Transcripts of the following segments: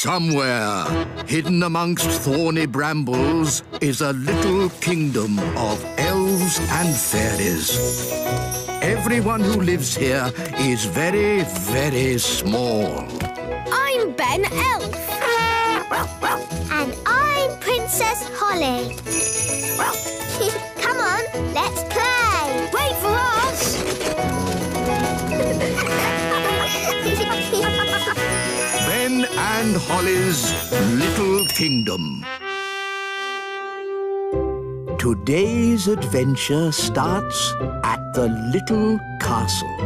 Somewhere, hidden amongst thorny brambles, is a little kingdom of elves and fairies. Everyone who lives here is very, very small. I'm Ben Elf. And I'm Princess Holly. Come on, let's play. Wait for us. Ben and Holly's Little Kingdom. Today's adventure starts at the little castle.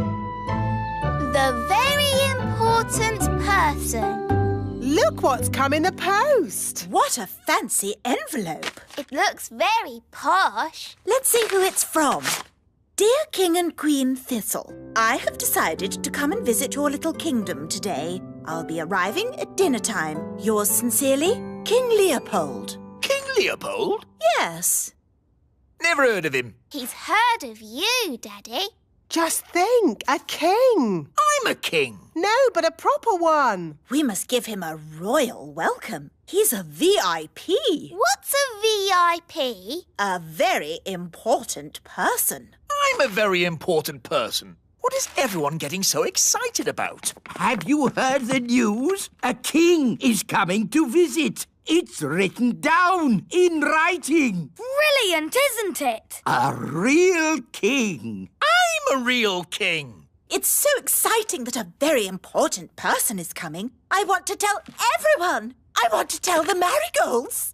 The very important person. Look what's come in the post. What a fancy envelope. It looks very posh. Let's see who it's from. Dear King and Queen Thistle, I have decided to come and visit your little kingdom today. I'll be arriving at dinner time. Yours sincerely, King Leopold. King Leopold? Yes. Never heard of him. He's heard of you, Daddy. Just think, a king. I'm a king. No, but a proper one. We must give him a royal welcome. He's a VIP. What's a VIP? A very important person. I'm a very important person. What is everyone getting so excited about? Have you heard the news? A king is coming to visit. It's written down in writing. Brilliant, isn't it? A real king. I'm a real king. It's so exciting that a very important person is coming. I want to tell everyone. I want to tell the marigolds.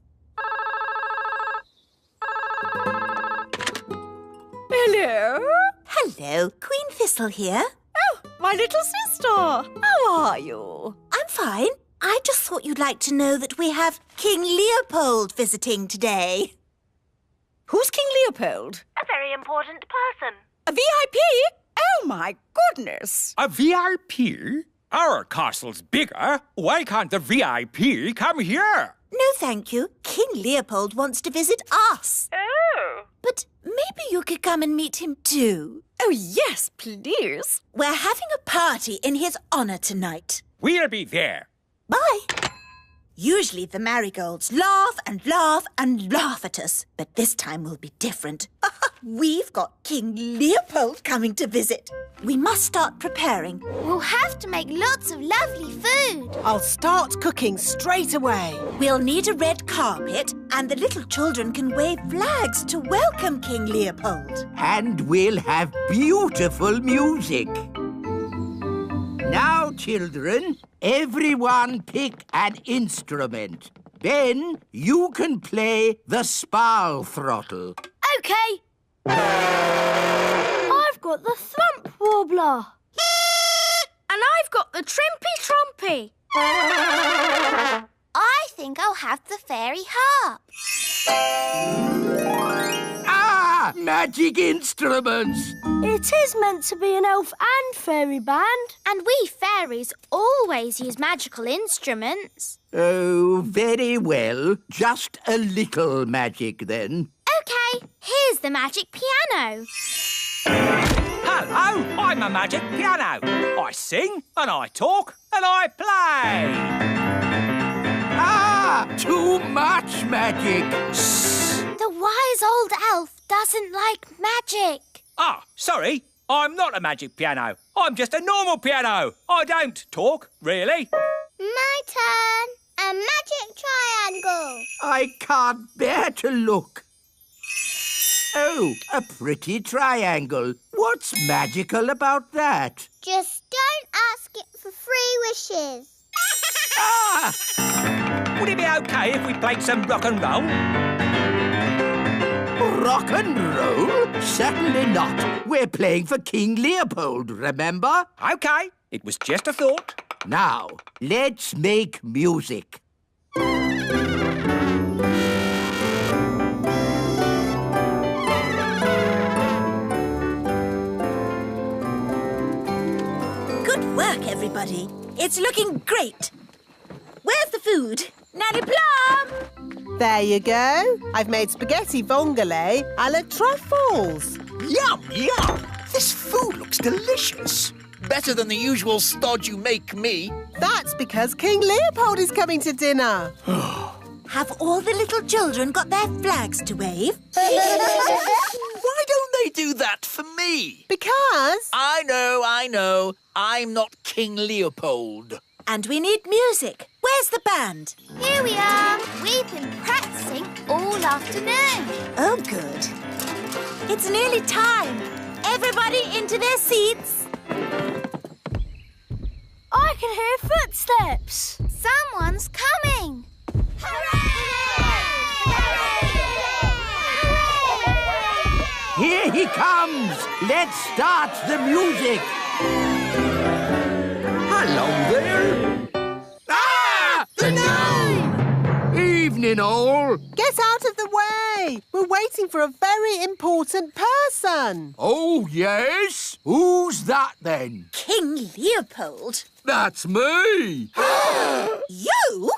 Hello? Hello, Queen Thistle here. Oh, my little sister. How are you? I'm fine. I just thought you'd like to know that we have King Leopold visiting today. Who's King Leopold? A very important person. A VIP? Oh, my goodness. A VIP? Our castle's bigger. Why can't the VIP come here? No, thank you. King Leopold wants to visit us. Oh. But maybe you could come and meet him too. Oh, yes, please. We're having a party in his honour tonight. We'll be there. Bye. Usually the marigolds laugh and laugh and laugh at us, but this time will be different. We've got King Leopold coming to visit. We must start preparing. We'll have to make lots of lovely food. I'll start cooking straight away. We'll need a red carpet, and the little children can wave flags to welcome King Leopold. And we'll have beautiful music. Now, children, everyone pick an instrument. Ben, you can play the spal throttle. OK. I've got the thump warbler. And I've got the trimpy trompy. I think I'll have the fairy harp. Ah, magic instruments! It is meant to be an elf and fairy band. And we fairies always use magical instruments. Oh, very well. Just a little magic, then. OK, here's the magic piano. Hello, I'm a magic piano. I sing and I talk and I play. Ah, too much magic. The wise old elf doesn't like magic. Ah, sorry, I'm not a magic piano. I'm just a normal piano. I don't talk, really. My turn. A magic triangle. I can't bear to look. Oh, a pretty triangle. What's magical about that? Just don't ask it for 3 wishes. Ah! Would it be OK if we played some rock and roll? Rock and roll? Certainly not. We're playing for King Leopold, remember? OK, it was just a thought. Now, let's make music. Good work, everybody. It's looking great. Where's the food? Nanny Plum! There you go. I've made spaghetti vongole a la truffles. Yum, yum. This food looks delicious. Better than the usual stodge you make me. That's because King Leopold is coming to dinner. Have all the little children got their flags to wave? Why don't they do that for me? Because... I know. I'm not King Leopold. And we need music. Where's the band? Here we are. We've been practicing all afternoon. Oh, good. It's nearly time. Everybody into their seats. I can hear footsteps. Someone's coming. Hooray! Here he comes! Let's start the music! Hello there! Ah! The gnome! Evening, all. Get out of the way! We're waiting for a very important person. Oh, yes? Who's that, then? King Leopold. That's me! You?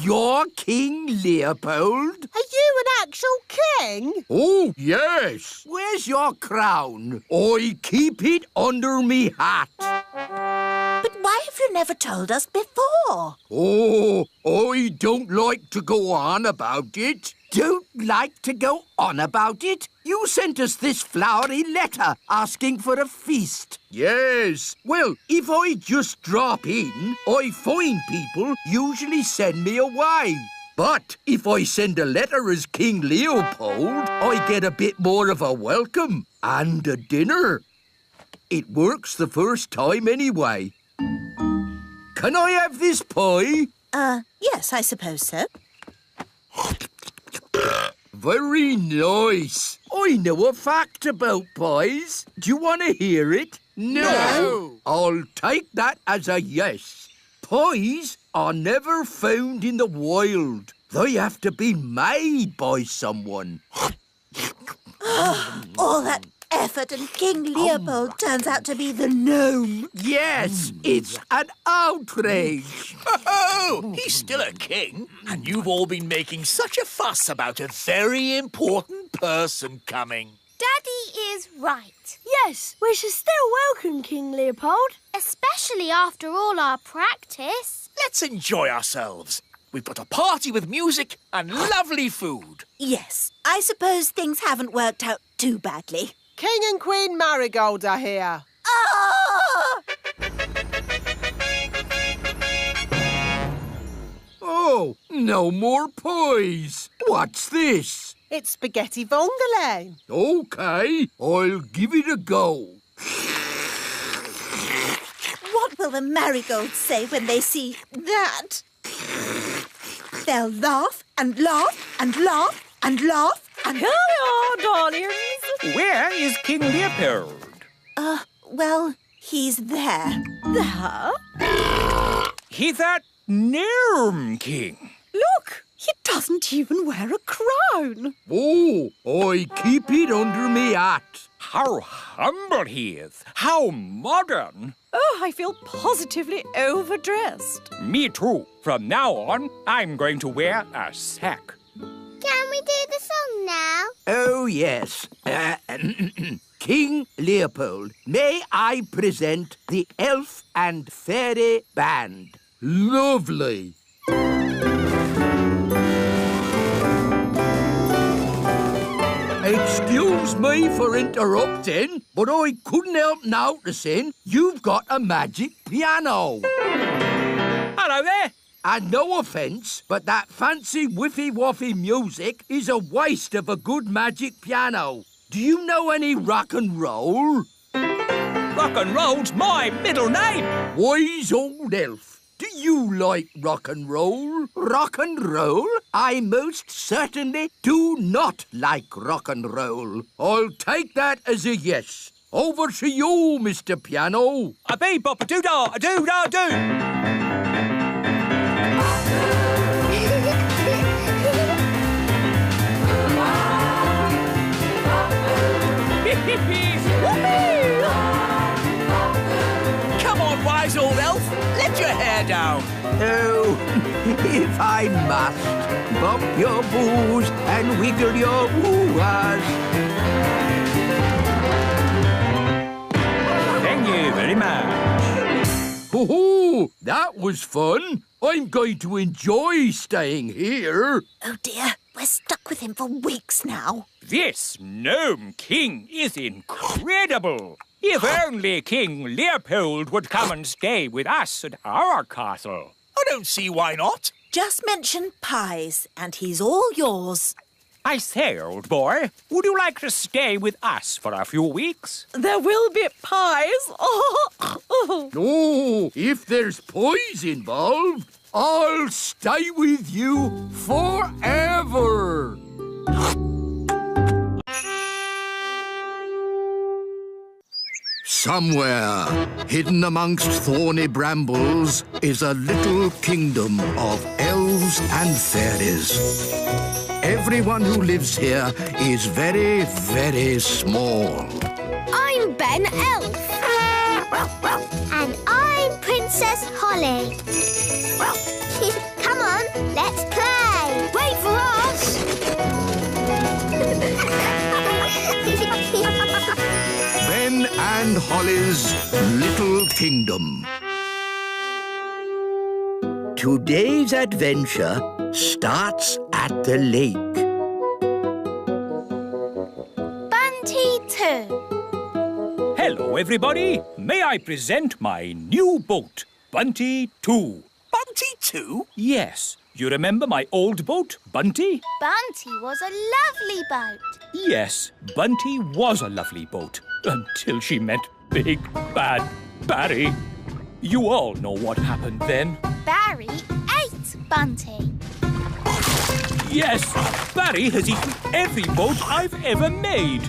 You're King Leopold? Are you an actual king? Oh, yes. Where's your crown? I keep it under me hat. But why have you never told us before? Oh, I don't like to go on about it. Don't like to go on about it? You sent us this flowery letter asking for a feast. Yes. Well, if I just drop in, I find people usually send me away. But if I send a letter as King Leopold, I get a bit more of a welcome and a dinner. It works the first time anyway. Can I have this pie? Yes, I suppose so. Very nice. I know a fact about pies. Do you want to hear it? No. I'll take that as a yes. Pies are never found in the wild. They have to be made by someone. All that effort and King Leopold turns out to be the gnome. Yes, it's an outrage. Oh, he's still a king. And you've all been making such a fuss about a very important person coming. Daddy is right. Yes, we should still welcome King Leopold. Especially after all our practice. Let's enjoy ourselves. We've got a party with music and lovely food. Yes, I suppose things haven't worked out too badly. King and Queen Marigold are here. Ah! Oh, no more pies. What's this? It's spaghetti vongole. OK, I'll give it a go. What will the marigolds say when they see that? They'll laugh and laugh and laugh and laugh and... Here we are, darlings. Where is King Leopold? Well, he's there. There? He's that gnome king. Look, he doesn't even wear a crown. Oh, I keep it under me hat. How humble he is. How modern. Oh, I feel positively overdressed. Me too. From now on, I'm going to wear a sack. Can we do the song now? Oh, yes. King Leopold, may I present the Elf and Fairy Band? Lovely. Excuse me for interrupting, but I couldn't help noticing you've got a magic piano. Hello there. And no offence, but that fancy whiffy-woffy music is a waste of a good magic piano. Do you know any rock and roll? Rock and roll's my middle name. Wise old elf. Do you like rock and roll? Rock and roll? I most certainly do not like rock and roll. I'll take that as a yes. Over to you, Mr. Piano. A bebop, a doo-dah, a doo-dah-doo. Come on, wise old elf. Let your hair down. Oh, if I must, bump your boos and wiggle your woo-ahs. Thank you very much. Oh, that was fun. I'm going to enjoy staying here. Oh dear, we're stuck with him for weeks now. This Gnome King is incredible. If only King Leopold would come and stay with us at our castle. I don't see why not. Just mention pies and he's all yours. I say, old boy, would you like to stay with us for a few weeks? There will be pies. No, if there's poise involved, I'll stay with you forever. Somewhere, hidden amongst thorny brambles, is a little kingdom of elves and fairies. Everyone who lives here is very, very small. I'm Ben Elf. And I'm Princess Holly. Come on, let's play. Wait for us. Ben and Holly's Little Kingdom. Today's adventure starts at the lake. Bunty 2. Hello, everybody. May I present my new boat, Bunty 2. Bunty 2? Yes. You remember my old boat, Bunty? Bunty was a lovely boat. Yes, Bunty was a lovely boat until she met Big Bad Barry. You all know what happened then. Barry ate Bunty. Yes, Barry has eaten every boat I've ever made.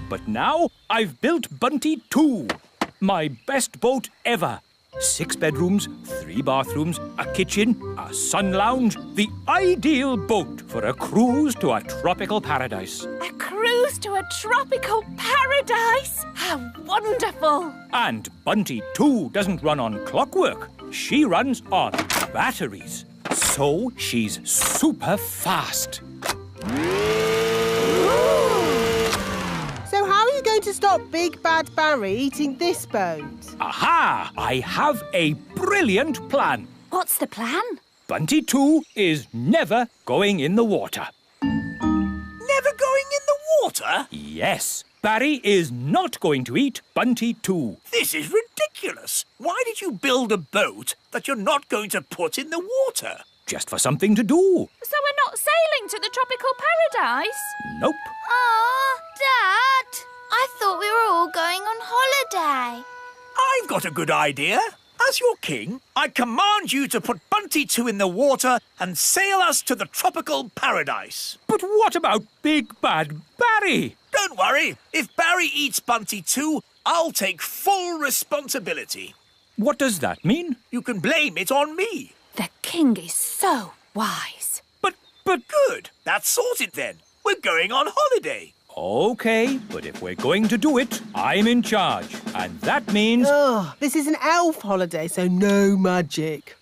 But now I've built Bunty 2, my best boat ever. 6 bedrooms, 3 bathrooms, a kitchen, a sun lounge. The ideal boat for a cruise to a tropical paradise. A cruise to a tropical paradise? How wonderful! And Bunty 2 doesn't run on clockwork. She runs on batteries. So she's super fast. So how are you going to stop Big Bad Barry eating this boat? Aha! I have a brilliant plan. What's the plan? Bunty 2 is never going in the water. Never going in the water? Yes, Barry is not going to eat Bunty 2. This is ridiculous. Why did you build a boat that you're not going to put in the water? Just for something to do. So we're not sailing to the tropical paradise? Nope. Aw, Dad. I thought we were all going on holiday. I've got a good idea. As your king, I command you to put Bunty 2 in the water and sail us to the tropical paradise. But what about Big Bad Barry? Don't worry. If Barry eats Bunty 2, I'll take full responsibility. What does that mean? You can blame it on me. The king is so wise. But... Good. That's sorted then. We're going on holiday. OK, but if we're going to do it, I'm in charge. And that means... Oh, this is an elf holiday, so no magic.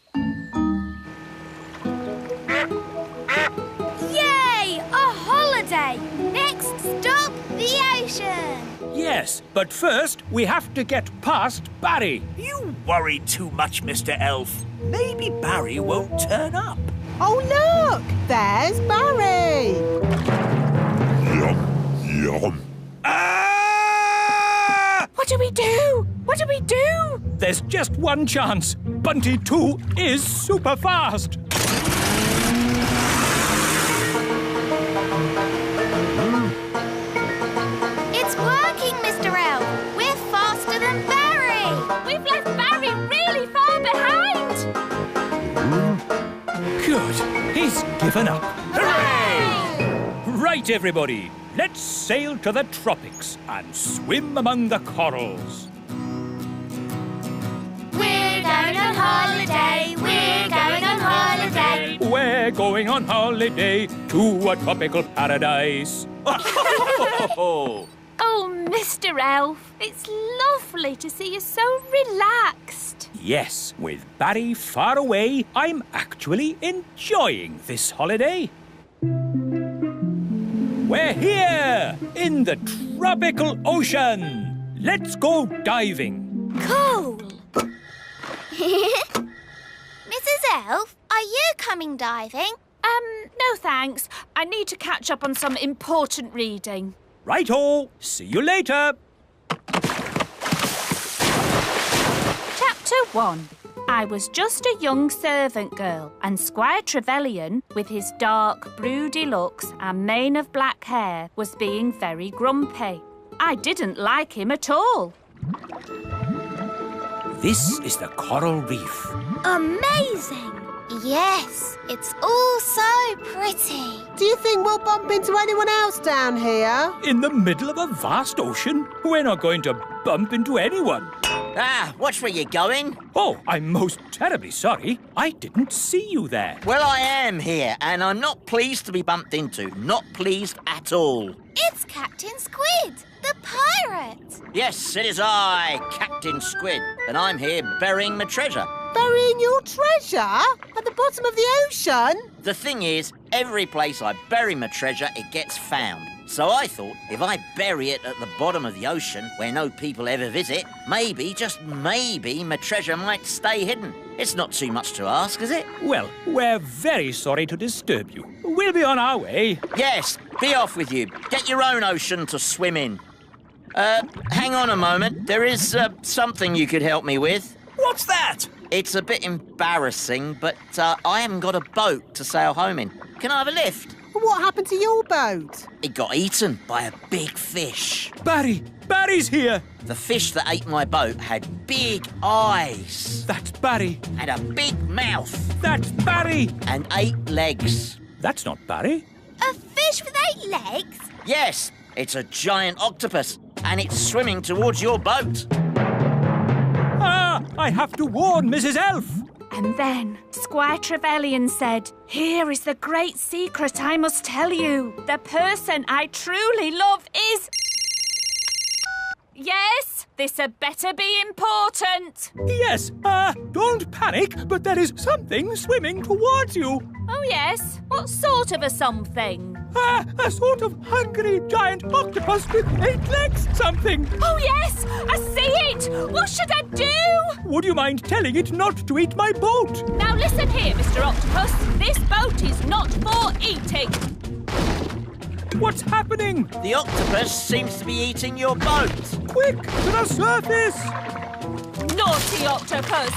Yay! A holiday! Next stop, the ocean. Yes, but first we have to get past Barry. You worry too much, Mr. Elf. Maybe Barry won't turn up. Oh, look! There's Barry! Yum. Ah! What do we do? What do we do? There's just one chance. Bunty 2 is super fast. It's working, Mr. Elf. We're faster than Barry. We've left Barry really far behind. Good. He's given up. Hooray! Right, everybody. Let's sail to the tropics and swim among the corals. We're going on holiday. We're going on holiday. We're going on holiday to a tropical paradise. Oh, Mr. Elf, it's lovely to see you so relaxed. Yes, with Barry far away, I'm actually enjoying this holiday. We're here in the tropical ocean. Let's go diving. Cool. Mrs. Elf, are you coming diving? No thanks. I need to catch up on some important reading. Righto! See you later! Chapter 1. I was just a young servant girl, and Squire Trevelyan, with his dark, broody looks and mane of black hair, was being very grumpy. I didn't like him at all. This is the coral reef. Amazing! Yes, it's all so pretty. Do you think we'll bump into anyone else down here? In the middle of a vast ocean? We're not going to bump into anyone. Ah, watch where you're going. Oh, I'm most terribly sorry. I didn't see you there. Well, I am here, and I'm not pleased to be bumped into. Not pleased at all. It's Captain Squid, the pirate. Yes, it is I, Captain Squid, and I'm here burying my treasure. Burying your treasure? At the bottom of the ocean? The thing is, every place I bury my treasure, it gets found. So I thought, if I bury it at the bottom of the ocean, where no people ever visit, maybe, just maybe, my treasure might stay hidden. It's not too much to ask, is it? Well, we're very sorry to disturb you. We'll be on our way. Yes, be off with you. Get your own ocean to swim in. Hang on a moment. There is something you could help me with. What's that? It's a bit embarrassing, but I haven't got a boat to sail home in. Can I have a lift? What happened to your boat? It got eaten by a big fish. Barry's here. The fish that ate my boat had big eyes. That's Barry. And a big mouth. That's Barry. And 8 legs. That's not Barry. A fish with 8 legs? Yes, it's a giant octopus, and it's swimming towards your boat. Ah, I have to warn Mrs. Elf. And then Squire Trevelyan said, "Here is the great secret I must tell you. The person I truly love is..." Yes, this had better be important. Yes, don't panic, but there is something swimming towards you. Oh, yes? What sort of a something? A sort of hungry giant octopus with 8 legs something. Oh, yes! I see it! What should I do? Would you mind telling it not to eat my boat? Now listen here, Mr. Octopus. This boat is not for eating. What's happening? The octopus seems to be eating your boat. Quick, to the surface! Naughty octopus!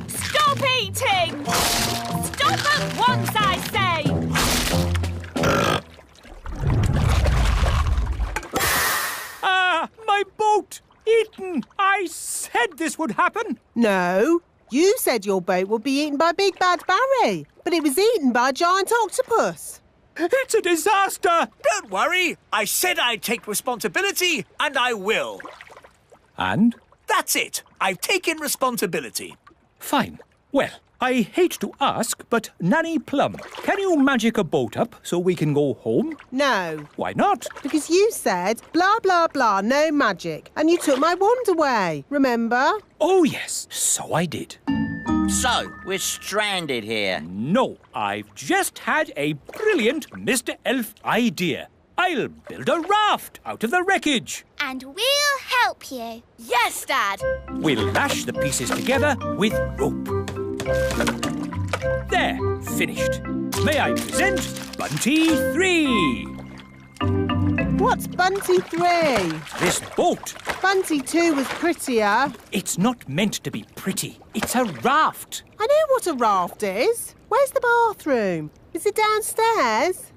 Stop eating! Stop at once, I say! My boat! Eaten! I said this would happen! No, you said your boat would be eaten by Big Bad Barry, but it was eaten by a giant octopus. It's a disaster! Don't worry. I said I'd take responsibility, and I will. And? That's it. I've taken responsibility. Fine. Well, I hate to ask, but Nanny Plum, can you magic a boat up so we can go home? No, Why not? because you said blah, blah, blah, no magic, and you took my wand away, remember? Oh, yes, so I did. So, we're stranded here. No, I've just had a brilliant Mr. Elf idea. I'll build a raft out of the wreckage. And we'll help you. Yes, Dad. We'll lash the pieces together with rope. There, finished. May I present Bunty 3? What's Bunty 3? This boat. Bunty 2 was prettier. It's not meant to be pretty. It's a raft. I know what a raft is. Where's the bathroom? Is it downstairs?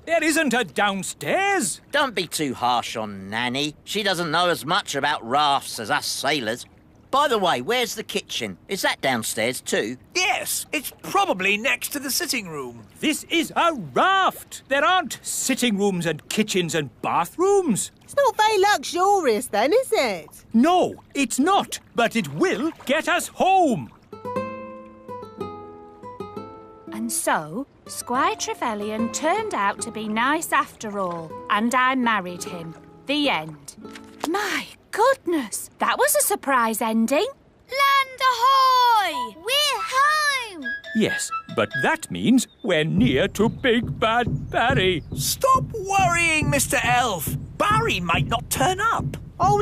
There isn't a downstairs. Don't be too harsh on Nanny. She doesn't know as much about rafts as us sailors. By the way, where's the kitchen? Is that downstairs too? Yes, it's probably next to the sitting room. This is a raft. There aren't sitting rooms and kitchens and bathrooms. It's not very luxurious then, is it? No, it's not. But it will get us home. And so, Squire Trevelyan turned out to be nice after all, and I married him. The end. My goodness, that was a surprise ending. Land ahoy! We're home! Yes, but that means we're near to Big Bad Barry. Stop worrying, Mr. Elf. Barry might not turn up. Oh,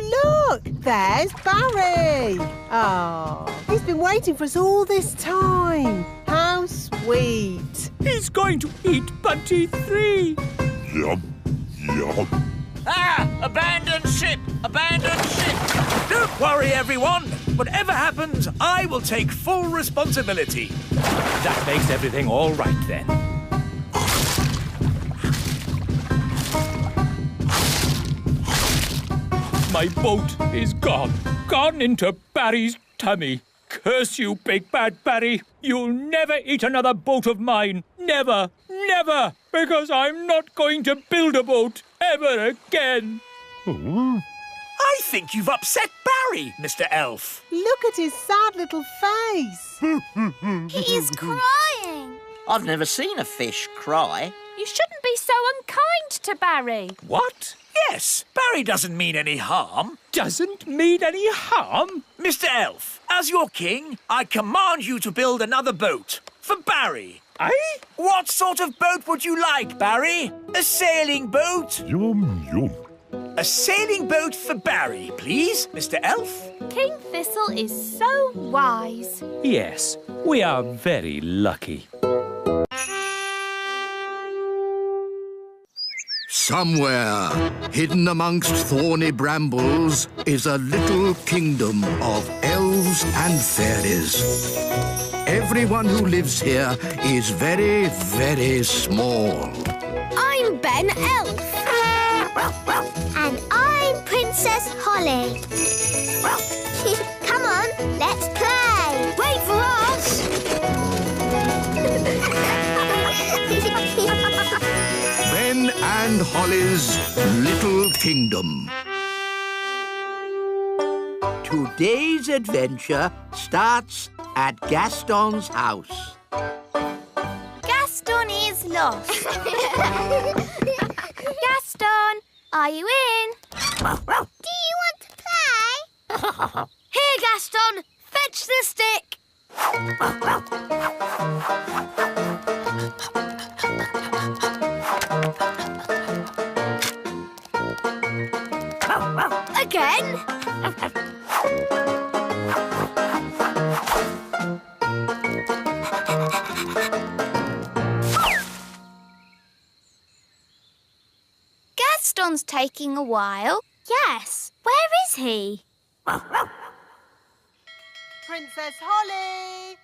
look! There's Barry! Oh, he's been waiting for us all this time. How sweet. He's going to eat Bunty 3. Yum, yum. Ah! Abandoned ship! Abandoned ship! Don't worry, everyone. Whatever happens, I will take full responsibility. That makes everything all right then. My boat is gone. Gone into Barry's tummy. Curse you, Big Bad Barry. You'll never eat another boat of mine. Never, never. Because I'm not going to build a boat ever again. I think you've upset Barry, Mr. Elf. Look at his sad little face. He is crying. I've never seen a fish cry. You shouldn't be so unkind to Barry. What? Yes, Barry doesn't mean any harm. Doesn't mean any harm? Mr. Elf, as your king, I command you to build another boat for Barry. Aye? What sort of boat would you like, Barry? A sailing boat? Yum, yum. A sailing boat for Barry, please, Mr. Elf. King Thistle is so wise. Yes, we are very lucky. Somewhere, hidden amongst thorny brambles, is a little kingdom of elves and fairies. Everyone who lives here is very, very small. I'm Ben Elf. And I'm Princess Holly. Come on, let's play. Wait for us. Ben and Holly's Little Kingdom. Today's adventure starts at Gaston's house. Gaston is lost. Gaston, are you in? Do you want to play? Here, Gaston, fetch the stick. Again? Gaston's taking a while. Yes. Where is he? Princess Holly!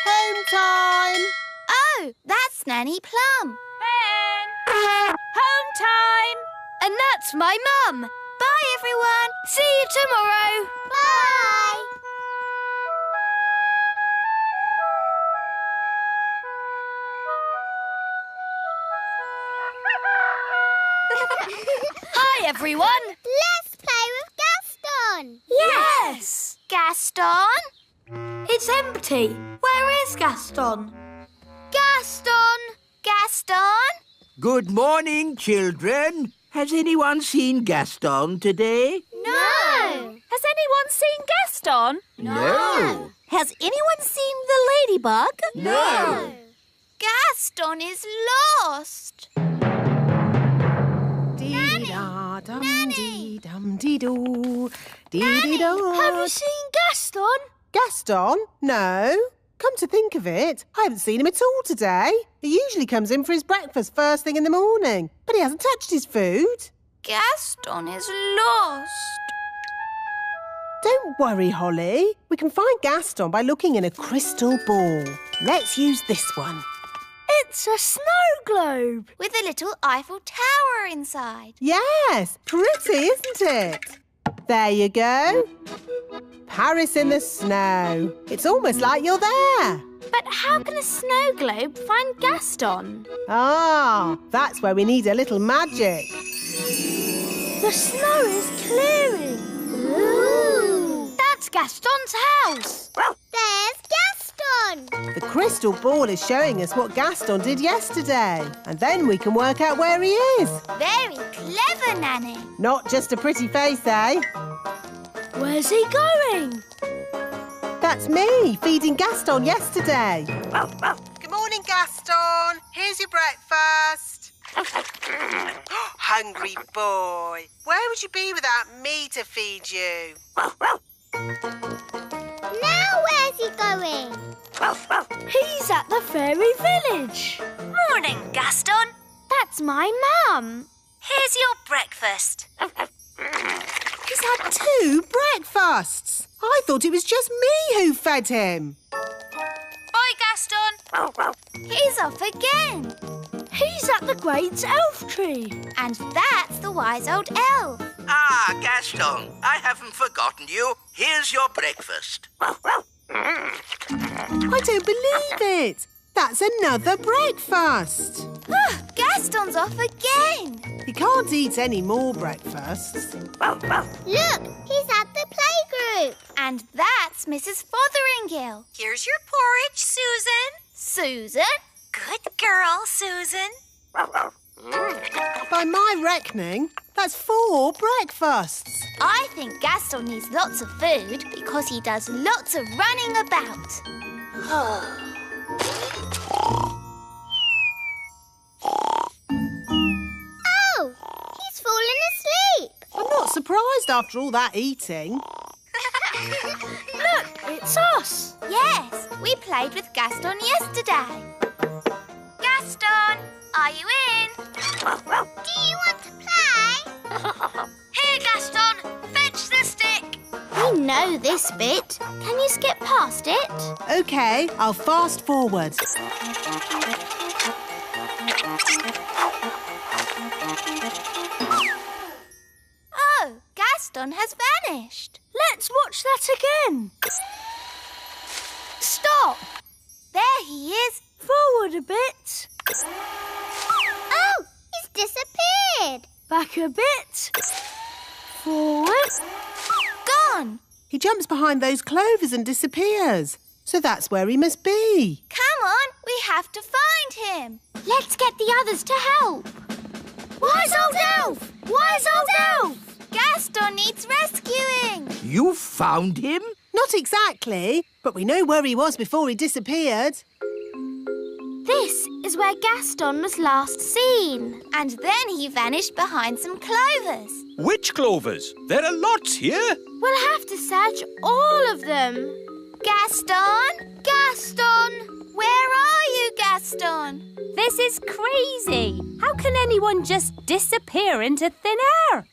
Home time! Oh, that's Nanny Plum. Ben! Home time! And that's my mum. Bye, everyone. See you tomorrow. Bye. Hi, everyone. Let's play with Gaston. Yes. Gaston? It's empty. Where is Gaston? Gaston! Gaston? Good morning, children. Has anyone seen Gaston today? No. Has anyone seen Gaston? No. Has anyone seen the ladybug? No. Gaston is lost. Dee-da-dum-dee-dum-dee-doo. Nanny, Dee-dee-do. have you seen Gaston? Gaston? No. Come to think of it, I haven't seen him at all today. He usually comes in for his breakfast first thing in the morning, but he hasn't touched his food. Gaston is lost. Don't worry, Holly. We can find Gaston by looking in a crystal ball. Let's use this one. It's a snow globe with a little Eiffel Tower inside. Yes, pretty, isn't it? There you go. Paris in the snow. It's almost like you're there. But how can a snow globe find Gaston? Ah, that's where we need a little magic. The snow is clearing. Ooh! That's Gaston's house. There's Gaston. The crystal ball is showing us what Gaston did yesterday. And then we can work out where he is. Very clever, Nanny. Not just a pretty face, eh? Where's he going? That's me, feeding Gaston yesterday. Good morning, Gaston. Here's your breakfast. hungry boy. Where would you be without me to feed you? Now where's he going? He's at the fairy village. Morning, Gaston. That's my mum. Here's your breakfast. He's had 2 breakfasts. I thought it was just me who fed him. Bye, Gaston. He's off again. He's at the great elf tree. And that's the wise old elf. Ah, Gaston, I haven't forgotten you. Here's your breakfast. I don't believe it. That's another breakfast. Gaston's off again. He can't eat any more breakfasts. Look, he's at the playgroup. And that's Mrs. Fotheringill. Here's your porridge, Susan. Susan? Good girl, Susan. By my reckoning, that's 4 breakfasts. I think Gaston needs lots of food because he does lots of running about. Oh, he's fallen asleep. I'm not surprised after all that eating. Look, it's us. Yes, we played with Gaston yesterday. Gaston, are you in? Do you want to play? Here, Gaston, fetch the stick. We know this bit. Can you skip past it? OK, I'll fast forward. Oh, Gaston has vanished. Let's watch that again. Stop. There he is. Forward a bit. Oh, he's disappeared. Back a bit. Forward. Gone. He jumps behind those clovers and disappears. So that's where he must be. Come on, we have to find him. Let's get the others to help. Wise old elf! Wise old elf! Gaston needs rescuing. You found him? Not exactly, but we know where he was before he disappeared. This is where Gaston was last seen. And then he vanished behind some clovers. Which clovers? There are lots here. We'll have to search all of them. Gaston! Gaston! Where are you, Gaston? This is crazy. How can anyone just disappear into thin air?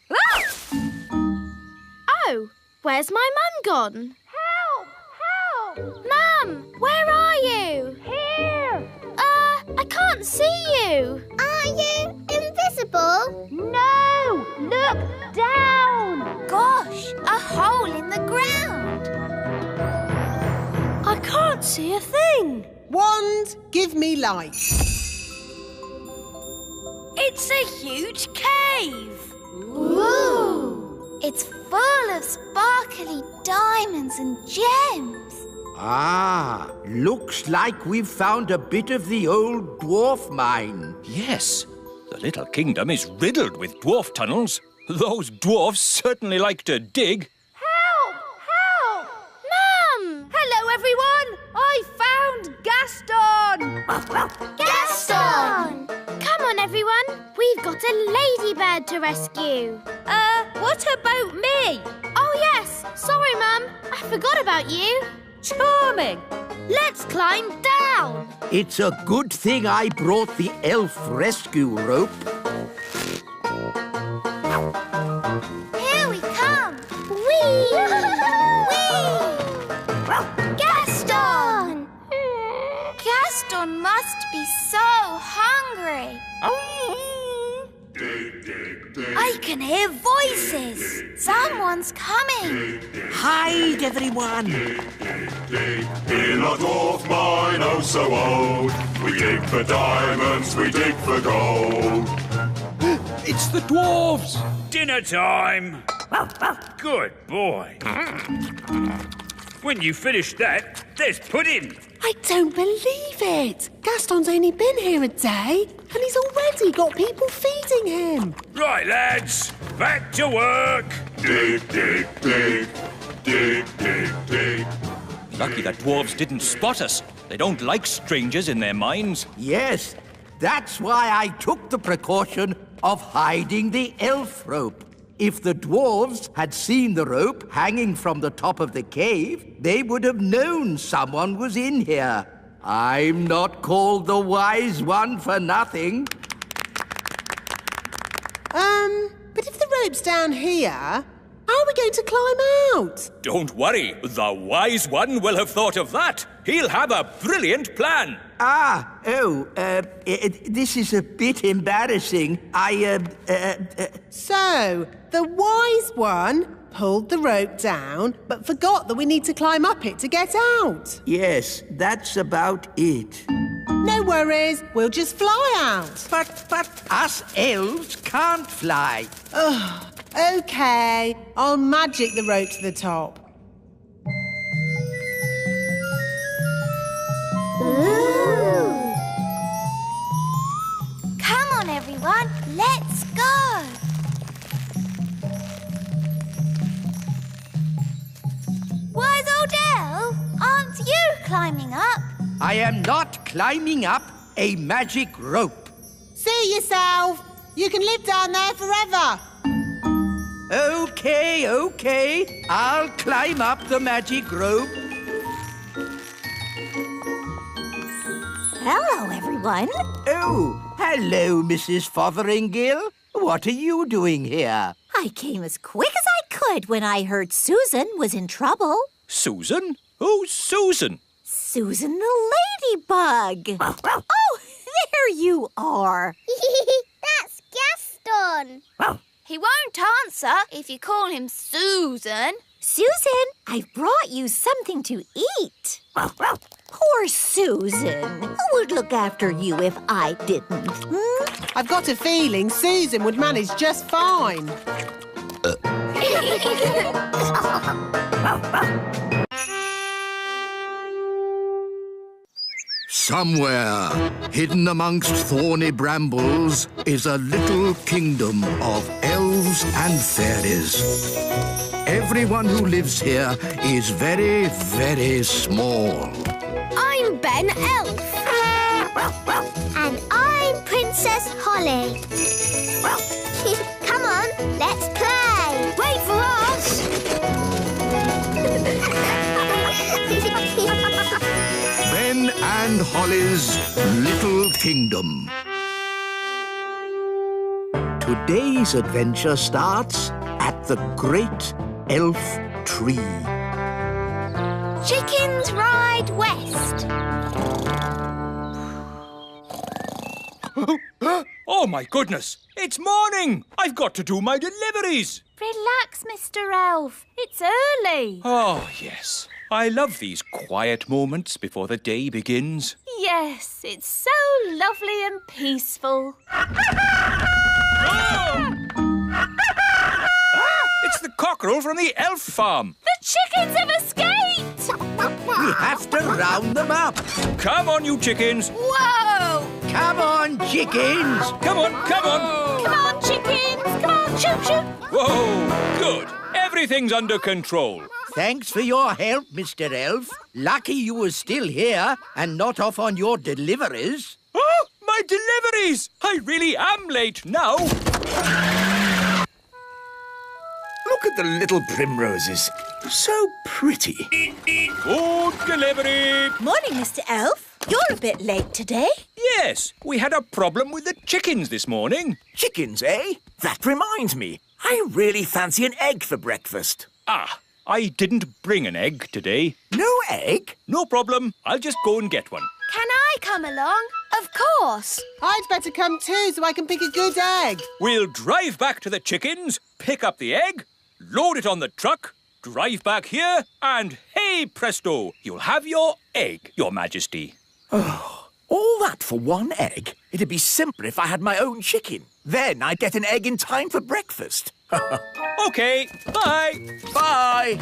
Oh, where's my mum gone? Help! Help! Mum, where are you? Here! I can't see you. Are you invisible? No! Look down! Gosh, a hole in the ground. I can't see a thing. Wand, give me light. It's a huge cave. Ooh! It's full of sparkly diamonds and gems. Ah, looks like we've found a bit of the old dwarf mine. Yes, the little kingdom is riddled with dwarf tunnels. Those dwarfs certainly like to dig. Help! Help! Mum! Hello, everyone! I found Gaston! Gaston! Come on, everyone. We've got a ladybird to rescue. What about me? Oh, yes. Sorry, Mum. I forgot about you. Charming. Let's climb down. It's a good thing I brought the elf rescue rope. Here we come. Whee! Whee! Gaston! Gaston must be so hungry. I can hear voices. Someone's coming. Hide, everyone. In a dwarf mine, oh so old, we dig for diamonds, we dig for gold. It's the dwarves. Dinner time. Good boy. When you finish that, there's pudding. I don't believe it. Gaston's only been here a day and he's already got people feeding him. Right, lads, back to work. Dig, dig, dig, dig, dig, dig. Lucky the dwarves didn't spot us. They don't like strangers in their mines. Yes, that's why I took the precaution of hiding the elf rope. If the dwarves had seen the rope hanging from the top of the cave, they would have known someone was in here. I'm not called the Wise One for nothing. But if the rope's down here, how are we going to climb out? Don't worry, the Wise One will have thought of that. He'll have a brilliant plan. This is a bit embarrassing. So, the Wise One pulled the rope down, but forgot that we need to climb up it to get out. Yes, that's about it. No worries, we'll just fly out. But us elves can't fly. Ugh, OK, I'll magic the rope to the top. Ooh. Come on, everyone, let's go. Wise old elf, aren't you climbing up? I am not climbing up a magic rope. See yourself. You can live down there forever. OK. I'll climb up the magic rope. Hello, everyone. Oh, hello, Mrs. Fotheringill. What are you doing here? I came as quick as I could when I heard Susan was in trouble. Susan? Who's Susan? Susan the ladybug. Oh, there you are. That's Gaston. He won't answer if you call him Susan. Susan, I've brought you something to eat. Poor Susan. Who would look after you if I didn't? I've got a feeling Susan would manage just fine. Somewhere, hidden amongst thorny brambles, is a little kingdom of elves and fairies. Everyone who lives here is very, very small. I'm Ben Elf. And I'm Princess Holly. Come on, let's play. Wait for us. Ben and Holly's Little Kingdom. Today's adventure starts at the Great Elf Tree. Chickens ride west. Oh, my goodness. It's morning. I've got to do my deliveries. Relax, Mr. Elf. It's early. Oh, yes. I love these quiet moments before the day begins. Yes, it's so lovely and peaceful. It's the cockerel from the elf farm. The chickens have escaped! We have to round them up. Come on, you chickens. Whoa! Come on, chickens. Come on. Come on, chickens! Come on, choo-choo! Whoa, good. Everything's under control. Thanks for your help, Mr. Elf. Lucky you were still here and not off on your deliveries. Oh, my deliveries! I really am late now. Look at the little primroses. So pretty. Food delivery. Morning, Mr. Elf. You're a bit late today. Yes, we had a problem with the chickens this morning. Chickens, eh? That reminds me. I really fancy an egg for breakfast. Ah, I didn't bring an egg today. No egg? No problem. I'll just go and get one. Can I come along? Of course. I'd better come too so I can pick a good egg. We'll drive back to the chickens, pick up the egg, load it on the truck, drive back here, and hey presto, you'll have your egg, Your Majesty. Oh, all that for one egg? It'd be simpler if I had my own chicken. Then I'd get an egg in time for breakfast. OK, bye. Bye.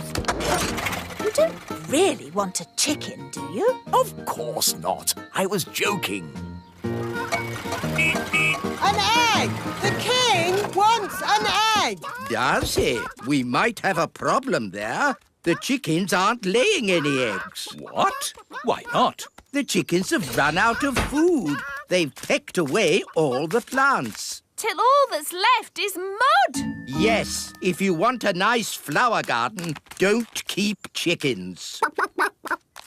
You don't really want a chicken, do you? Of course not. I was joking. An egg! The king wants an egg! Does he? We might have a problem there. The chickens aren't laying any eggs. What? Why not? The chickens have run out of food. They've pecked away all the plants. till all that's left is mud. Yes, if you want a nice flower garden, don't keep chickens.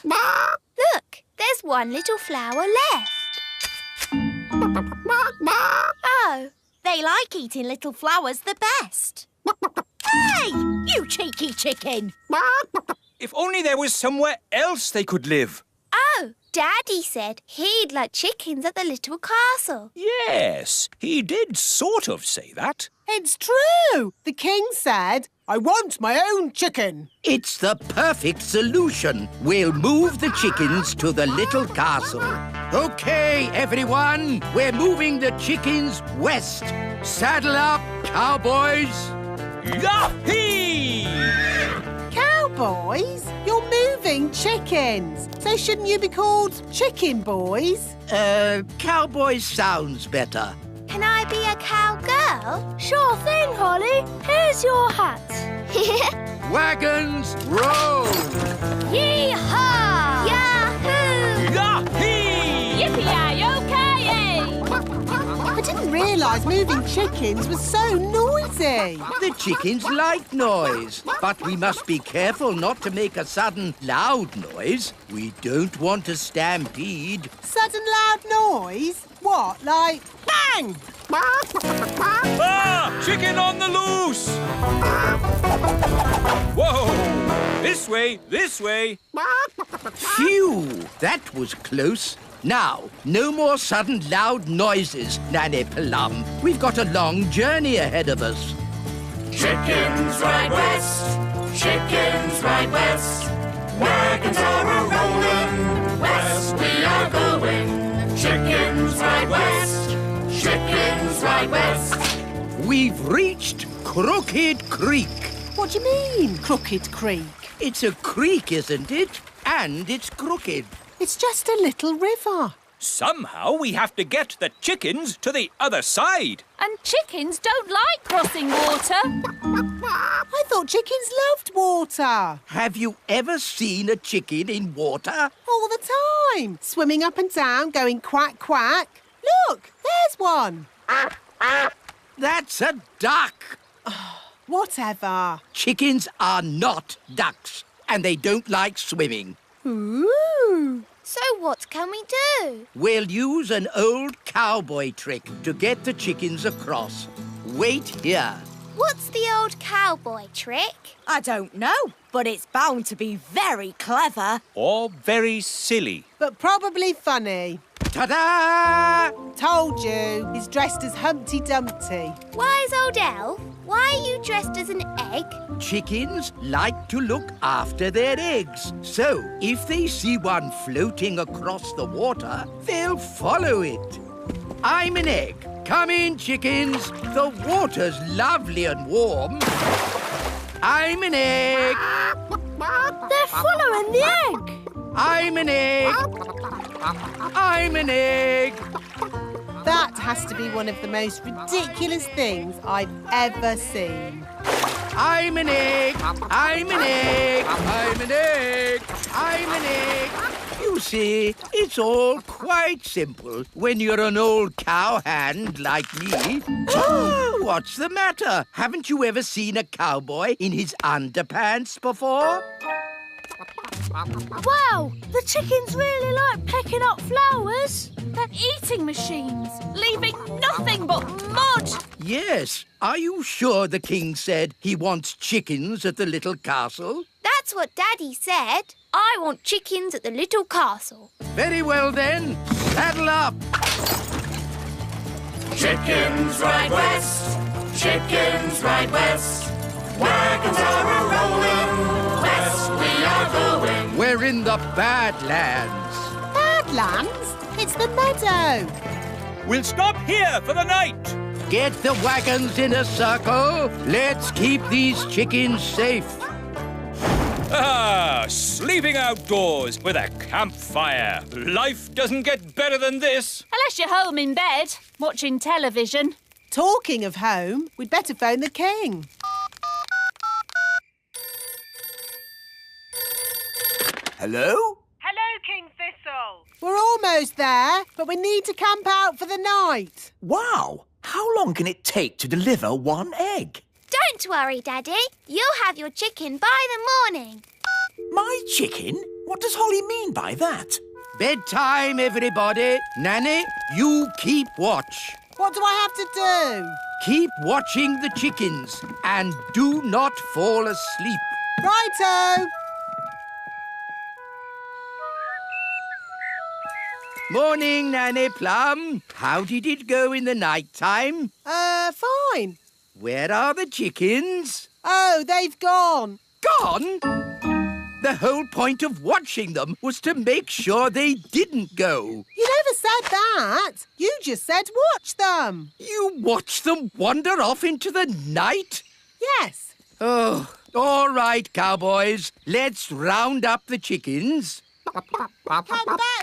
Look, there's one little flower left. Oh, They like eating little flowers the best. Hey, you cheeky chicken! If only there was somewhere else they could live. oh, Daddy said he'd like chickens at the little castle. Yes, he did sort of say that. It's true. The king said, I want my own chicken. It's the perfect solution. We'll move the chickens to the little castle. OK, everyone, we're moving the chickens west. Saddle up, cowboys. Yahee! Cowboys? You're moving chickens. So shouldn't you be called chicken boys? Cowboys sounds better. Can I be a cowgirl? Sure thing, Holly. Here's your hat. Wagons, roll! Yee-haw! Yahoo! Yahee! Yippee-yi-yo-ki-yay! I didn't realise moving chickens was so noisy. The chickens like noise, but we must be careful not to make a sudden loud noise. We don't want a stampede. Sudden loud noise? What, like bang? Ah! Chicken on the loose! Whoa! This way, this way. Phew! That was close. Now, no more sudden loud noises, Nanny Plum. We've got a long journey ahead of us. Chickens ride west, chickens ride west. Wagons are a-rolling, west we are going. Chickens ride west, chickens ride west. We've reached Crooked Creek. What do you mean, Crooked Creek? It's a creek, isn't it? And it's crooked. It's just a little river. Somehow we have to get the chickens to the other side. And chickens don't like crossing water. I thought chickens loved water. Have you ever seen a chicken in water? All the time. Swimming up and down, going quack, quack. Look, there's one. That's a duck. Whatever. Chickens are not ducks, and they don't like swimming. Ooh. So what can we do? We'll use an old cowboy trick to get the chickens across. Wait here. What's the old cowboy trick? I don't know, but it's bound to be very clever. Or very silly. But probably funny. Ta-da! Told you, he's dressed as Humpty Dumpty. Wise old elf, why are you dressed as an egg? Chickens like to look after their eggs. So, if they see one floating across the water, they'll follow it. I'm an egg. Come in, chickens. The water's lovely and warm. I'm an egg. They're following the egg. I'm an egg. I'm an egg. That has to be one of the most ridiculous things I've ever seen. I'm an egg. I'm an egg. I'm an egg. I'm an egg. You see, it's all quite simple when you're an old cowhand like me. What's the matter? Haven't you ever seen a cowboy in his underpants before? Wow, the chickens really like pecking up flowers. They're eating machines, leaving nothing but mud. Yes. Are you sure the king said he wants chickens at the little castle? That's what Daddy said. I want chickens at the little castle. Very well then. Saddle up. Chickens ride west, chickens ride west. Wagons are a-rolling, west we are going. We're in the Badlands. Badlands? It's the meadow. We'll stop here for the night. Get the wagons in a circle. Let's keep these chickens safe. Ah, sleeping outdoors with a campfire. Life doesn't get better than this. Unless you're home in bed, watching television. Talking of home, we'd better phone the king. Hello? Hello, King Thistle. We're almost there, but we need to camp out for the night. Wow! How long can it take to deliver one egg? Don't worry, Daddy. You'll have your chicken by the morning. My chicken? What does Holly mean by that? Bedtime, everybody. Nanny, you keep watch. What do I have to do? Keep watching the chickens and do not fall asleep. Righto! Morning, Nanny Plum. How did it go in the night time? Fine. Where are the chickens? Oh, they've gone. Gone? The whole point of watching them was to make sure they didn't go. You never said that. You just said watch them. You watched them wander off into the night? Yes. Oh, all right, cowboys. Let's round up the chickens. Come back,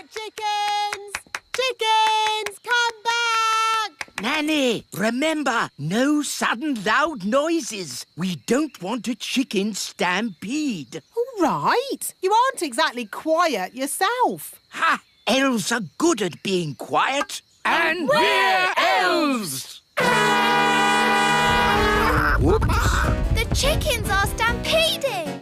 chickens! Chickens, come back! Nanny, remember, no sudden loud noises. We don't want a chicken stampede. All right. You aren't exactly quiet yourself. Ha! Elves are good at being quiet. And we're elves! Whoops. The chickens are stampeding.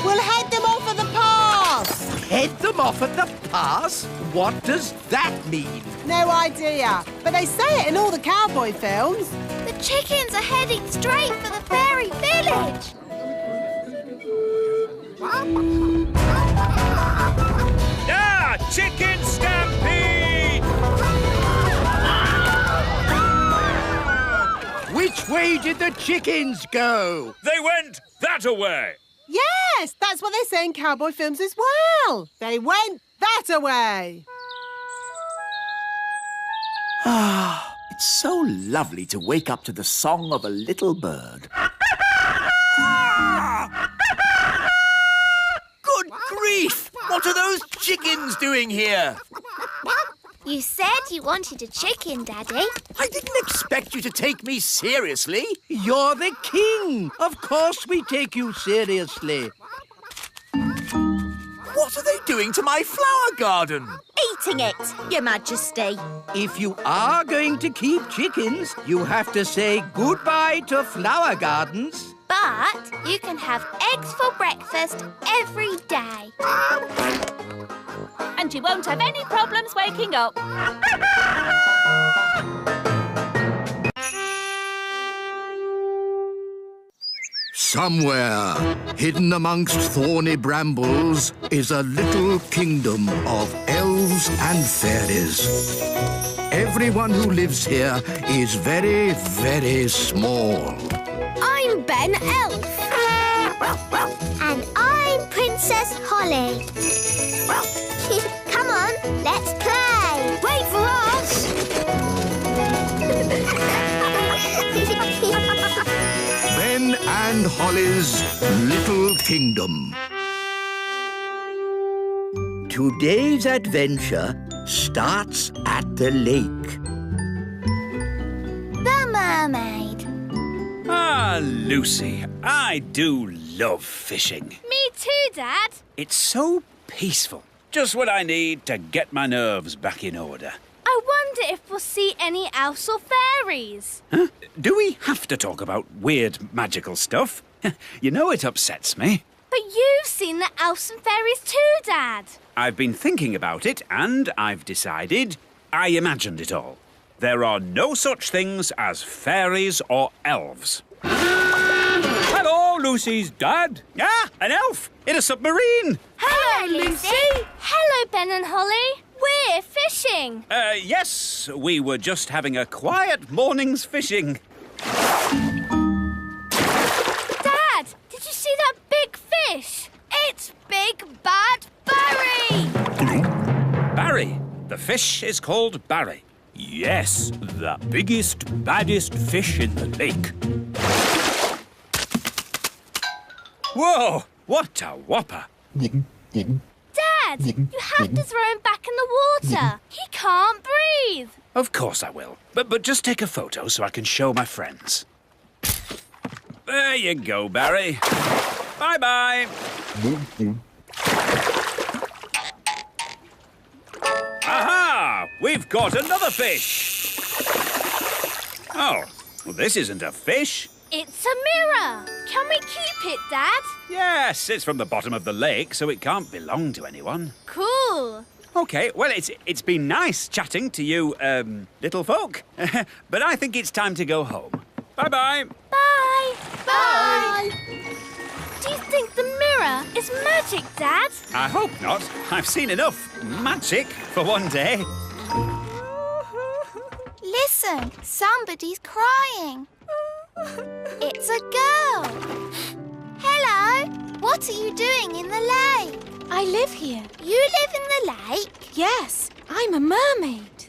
We'll head them off at the pass. Head them off at the pass? What does that mean? No idea, but they say it in all the cowboy films. The chickens are heading straight for the fairy village. Ah! Chicken stampede! Which way did the chickens go? They went that-a-way. Yes, that's what they say in cowboy films as well. They went that-a-way. Ah, it's so lovely to wake up to the song of a little bird. Good grief! What are those chickens doing here? You said you wanted a chicken, Daddy. I didn't expect you to take me seriously. You're the king. Of course we take you seriously. What are they doing to my flower garden? Eating it, Your Majesty. If you are going to keep chickens, you have to say goodbye to flower gardens. But you can have eggs for breakfast every day. And you won't have any problems waking up. Somewhere, hidden amongst thorny brambles, is a little kingdom of elves and fairies. Everyone who lives here is very, very small. I'm Ben Elf. And I'm Princess Holly. Come on, let's play. Wait for us. Ben and Holly's Little Kingdom. Today's adventure starts at the lake. The mermaid. Ah, Lucy, I do love fishing. Me too, Dad. It's so peaceful. Just what I need to get my nerves back in order. I wonder if we'll see any elves or fairies. Huh? Do we have to talk about weird magical stuff? You know it upsets me. But you've seen the elves and fairies too, Dad. I've been thinking about it and I've decided I imagined it all. There are no such things as fairies or elves. Hello, Lucy's dad. Ah, an elf in a submarine. Hello, Lucy. Hello, Ben and Holly. We're fishing. Yes, we were just having a quiet morning's fishing. Dad, did you see that big fish? It's Big Bad Barry. Barry. The fish is called Barry. Yes, the biggest, baddest fish in the lake. Whoa, what a whopper. Dad, you have to throw him back in the water. He can't breathe. Of course I will. But just take a photo so I can show my friends. There you go, Barry. Bye-bye. Aha! we've caught another fish. Oh, well, this isn't a fish. It's a mirror. Can we keep it, Dad? Yes, it's from the bottom of the lake, so it can't belong to anyone. Cool. OK, well, it's been nice chatting to you, little folk. But I think it's time to go home. Bye-bye. Bye. Bye. Do you think the mirror is magic, Dad? I hope not. I've seen enough magic for one day. Listen, somebody's crying. It's a girl. Hello. What are you doing in the lake? I live here. You live in the lake? Yes, I'm a mermaid.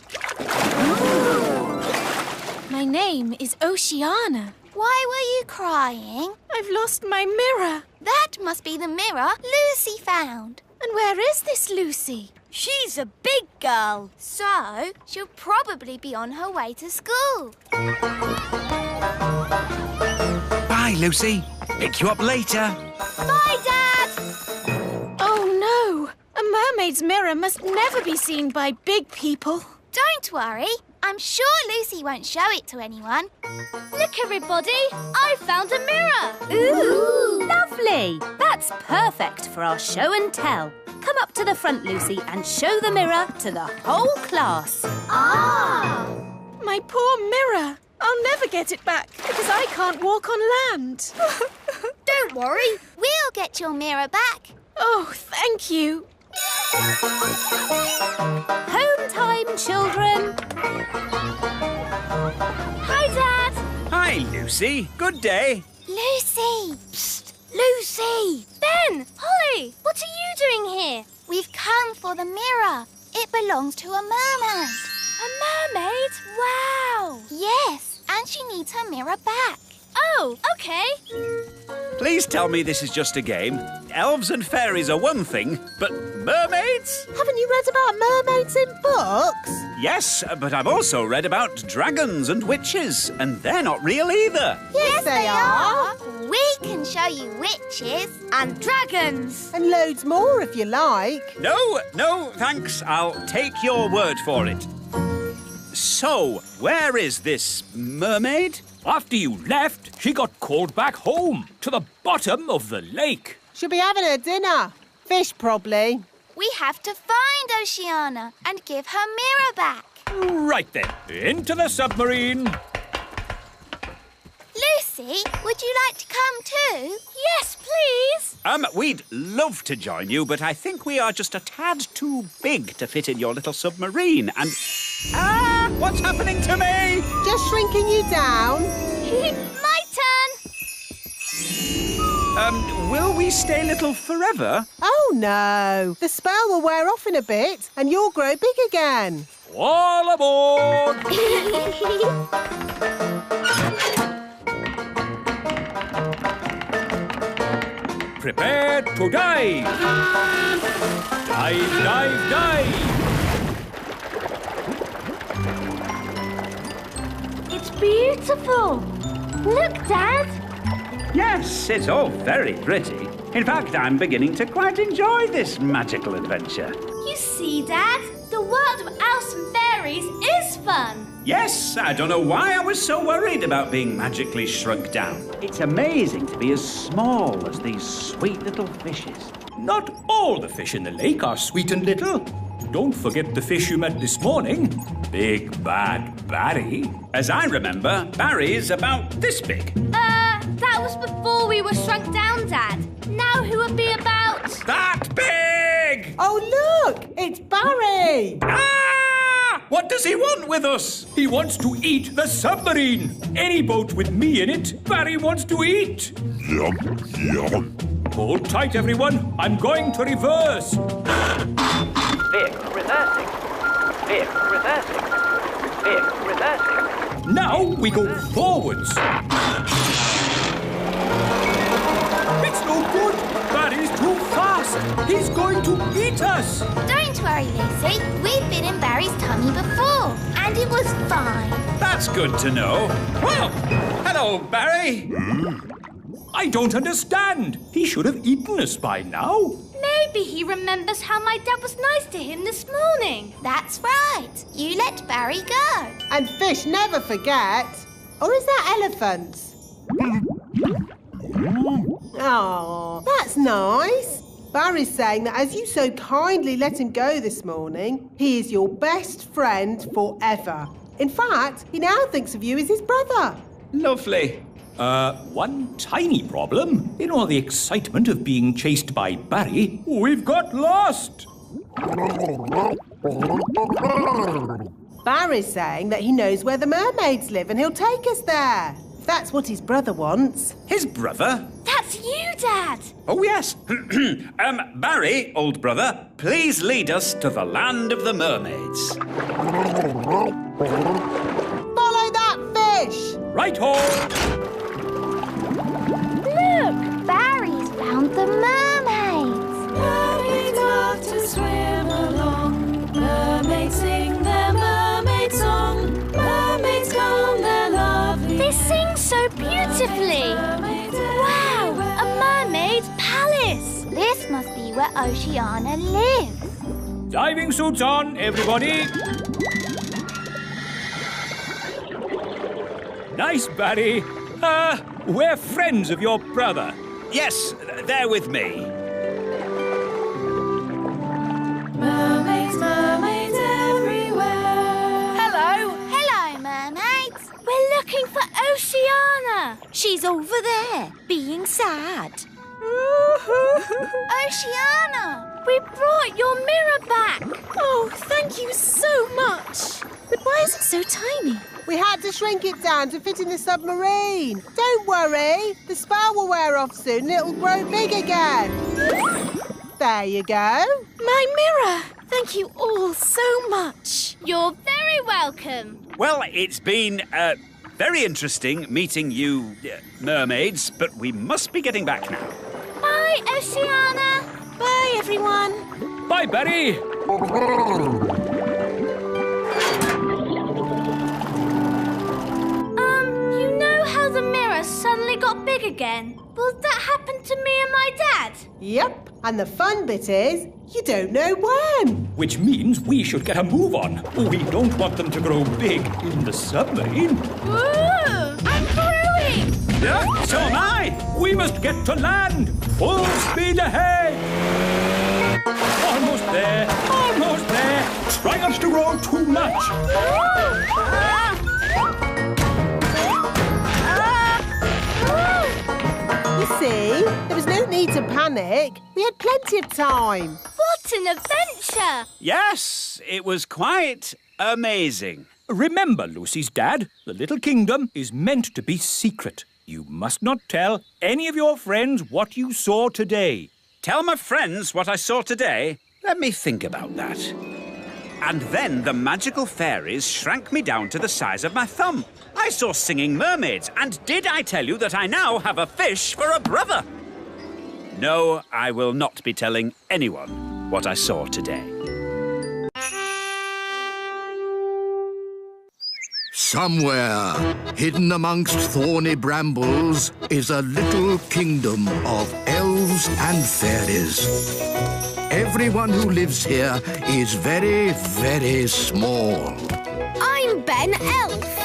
My name is Oceana. Why were you crying? I've lost my mirror. That must be the mirror Lucy found. And where is this Lucy? She's a big girl, so she'll probably be on her way to school. Bye, Lucy. Pick you up later. Bye, Dad. Oh, no. A mermaid's mirror must never be seen by big people. Don't worry. I'm sure Lucy won't show it to anyone. Look, everybody. I found a mirror. Ooh, lovely. That's perfect for our show and tell. Come up to the front, Lucy, and show the mirror to the whole class. Ah! My poor mirror. I'll never get it back because I can't walk on land. Don't worry. We'll get your mirror back. Oh, thank you. Home time, children. Hi, Dad. Hi, Lucy. Good day. Lucy! Psst, Lucy. Ben, Holly, what are you doing here? We've come for the mirror. It belongs to a mermaid. A mermaid? Wow. Yes, and she needs her mirror back. Oh, OK. Please tell me this is just a game. Elves and fairies are one thing, but mermaids? Haven't you read about mermaids in books? Yes, but I've also read about dragons and witches, and they're not real either. Yes, they are. We can show you witches And dragons. And loads more if you like. No, thanks. I'll take your word for it. So, where is this mermaid? After you left, she got called back home to the bottom of the lake. She'll be having her dinner. Fish, probably. We have to find Oceana and give her mirror back. Right then, into the submarine. Lucy, would you like to come too? Yes, please. We'd love to join you, but I think we are just a tad too big to fit in your little submarine. And what's happening to me? Just shrinking you down. My turn. Will we stay little forever? Oh, no. The spell will wear off in a bit and you'll grow big again. All aboard! Prepare to dive! Dive, dive, dive! It's beautiful. Look, Dad. Yes, it's all very pretty. In fact, I'm beginning to quite enjoy this magical adventure. You see, Dad, the world of elves and fairies is fun. Yes, I don't know why I was so worried about being magically shrunk down. It's amazing to be as small as these sweet little fishes. Not all the fish in the lake are sweet and little. Don't forget the fish you met this morning. Big Bad Barry. As I remember, Barry's about this big. That was before we were shrunk down, Dad. Now who would be about... That big! Oh, look! It's Barry! What does he want with us? He wants to eat the submarine. Any boat with me in it, Barry wants to eat. Yum, yum. Hold tight, everyone. I'm going to reverse. Vehicle reversing. Vehicle reversing. Vehicle reversing. Now we go forwards. It's no good. Barry's too fast. He's going to eat us. Don't worry, Lucy. We've been in Barry's tummy before, and it was fine. That's good to know. Well, hello, Barry. I don't understand. He should have eaten us by now. Maybe he remembers how my dad was nice to him this morning. That's right. You let Barry go. And fish never forget. Or is that elephants? Oh, that's nice. Barry's saying that as you so kindly let him go this morning, he is your best friend forever. In fact, he now thinks of you as his brother. Lovely. One tiny problem. In all the excitement of being chased by Barry, we've got lost. Barry's saying that he knows where the mermaids live and he'll take us there. If that's what his brother wants. His brother? That's you, Dad. Oh, yes. Barry, old brother, please lead us to the land of the mermaids. Follow that fish! Right-ho! Look, Barry's found the mermaids. Mermaids love to swim along. Mermaids sing their mermaid song. Mermaids come, they're lovely. They sing so beautifully. Wow, a mermaid's palace. This must be where Oceana lives. Diving suits on, everybody. Nice, Barry. We're friends of your brother. Yes, they're with me. Mermaids, mermaids everywhere. Hello. Hello, mermaids. We're looking for Oceana. She's over there, being sad. Oceana! We brought your mirror back. Oh, thank you so much. But why is it so tiny? We had to shrink it down to fit in the submarine. Don't worry, the spell will wear off soon and it'll grow big again. There you go. My mirror. Thank you all so much. You're very welcome. Well, it's been very interesting meeting you mermaids, but we must be getting back now. Bye, Oceana. Bye, everyone. Bye, Barry. You know how the mirror suddenly got big again? Will that happen to me and my dad? Yep, and the fun bit is, you don't know when. Which means we should get a move on. We don't want them to grow big in the submarine. Ooh, I'm growing. Yeah, so am I. We must get to land. Full speed ahead. Almost there. Almost there. Try not to grow too much. You see, there was no need to panic. We had plenty of time. What an adventure. Yes, it was quite amazing. Remember, Lucy's dad, the little kingdom is meant to be secret. You must not tell any of your friends what you saw today. Tell my friends what I saw today? Let me think about that. And then the magical fairies shrank me down to the size of my thumb. I saw singing mermaids, and did I tell you that I now have a fish for a brother? No, I will not be telling anyone what I saw today. Somewhere, hidden amongst thorny brambles, is a little kingdom of elves and fairies. Everyone who lives here is very, very small. I'm Ben Elf.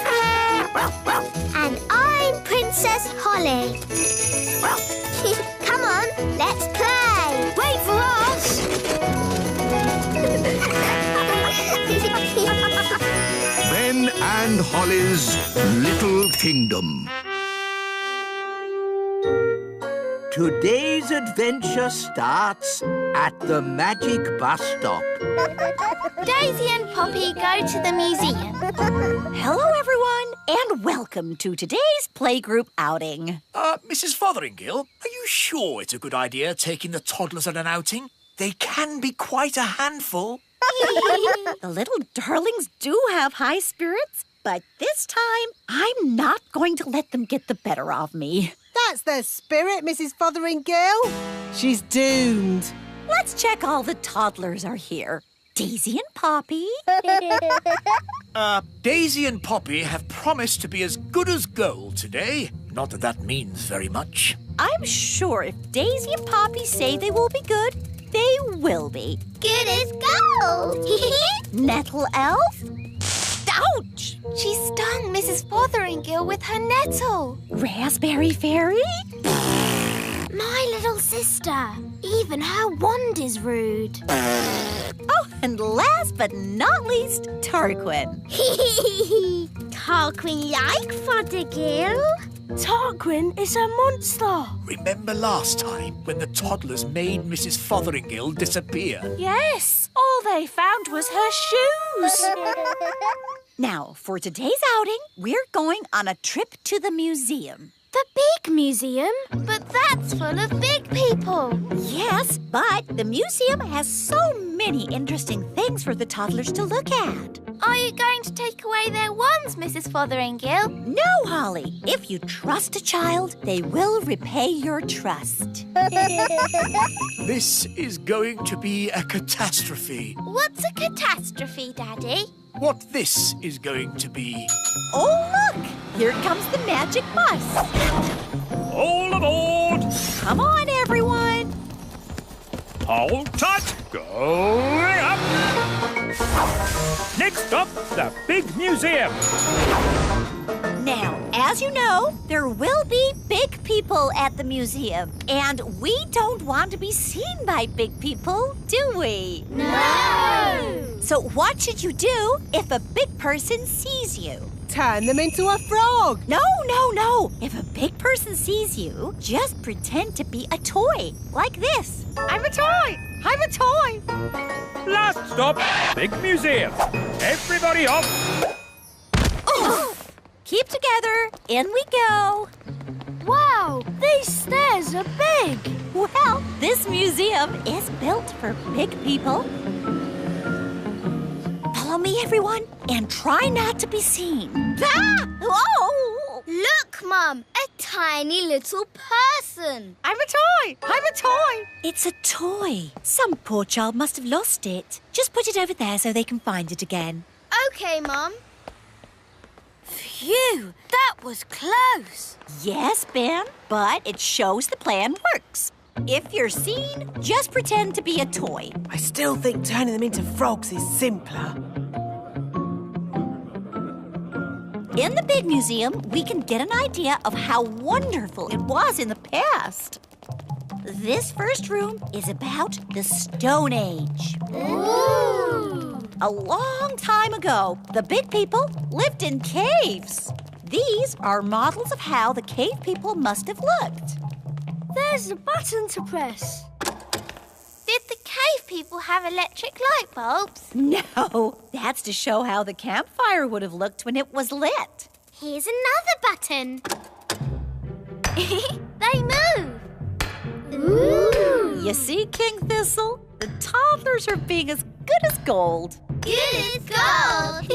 And I'm Princess Holly. Come on, let's play. Wait for us. Ben and Holly's Little Kingdom. Today's adventure starts at the magic bus stop. Daisy and Poppy go to the museum. Hello, everyone, and welcome to today's playgroup outing. Mrs. Fotheringill, are you sure it's a good idea taking the toddlers on an outing? They can be quite a handful. The little darlings do have high spirits, but this time I'm not going to let them get the better of me. That's their spirit, Mrs. Fotheringill. She's doomed. Let's check all the toddlers are here. Daisy and Poppy. Daisy and Poppy have promised to be as good as gold today. Not that that means very much. I'm sure if Daisy and Poppy say they will be good, they will be. Good as gold. Nettle elf? Ouch! She stung Mrs. Fotheringill with her nettle. Raspberry fairy? My little sister. Even her wand is rude. Oh, and last but not least, Tarquin. Tarquin like Fothergill. Tarquin is a monster. Remember last time when the toddlers made Mrs. Fotheringill disappear? Yes, all they found was her shoes. Now, for today's outing, we're going on a trip to the museum. The big museum? But that's full of big people. Yes, but the museum has so many interesting things for the toddlers to look at. Are you going to take away their wands, Mrs. Fotheringill? No, Holly. If you trust a child, they will repay your trust. This is going to be a catastrophe. What's a catastrophe, Daddy? What this is going to be. Oh, look! Here comes the magic bus. All aboard! Come on, everyone. Hold tight! Going up! Next up, the big museum. Now, as you know, there will be big people at the museum. And we don't want to be seen by big people, do we? No! So what should you do if a big person sees you? Turn them into a frog. No. If a big person sees you, just pretend to be a toy, like this. I'm a toy! I'm a toy! Last stop, big museum. Everybody off. Oh. Keep together. In we go. Wow, these stairs are big. Well, this museum is built for big people. Follow me, everyone, and try not to be seen. Ah! Oh! Look, Mum, a tiny little person. I'm a toy! I'm a toy! It's a toy. Some poor child must have lost it. Just put it over there so they can find it again. Okay, Mum. Phew, that was close. Yes, Ben, but it shows the plan works. If you're seen, just pretend to be a toy. I still think turning them into frogs is simpler. In the big museum, we can get an idea of how wonderful it was in the past. This first room is about the Stone Age. Ooh! A long time ago, the big people lived in caves. These are models of how the cave people must have looked. There's a button to press. Did the cave people have electric light bulbs? No, that's to show how the campfire would have looked when it was lit. Here's another button. They move. Ooh! You see, King Thistle? The toddlers are being as good as gold. Good as gold.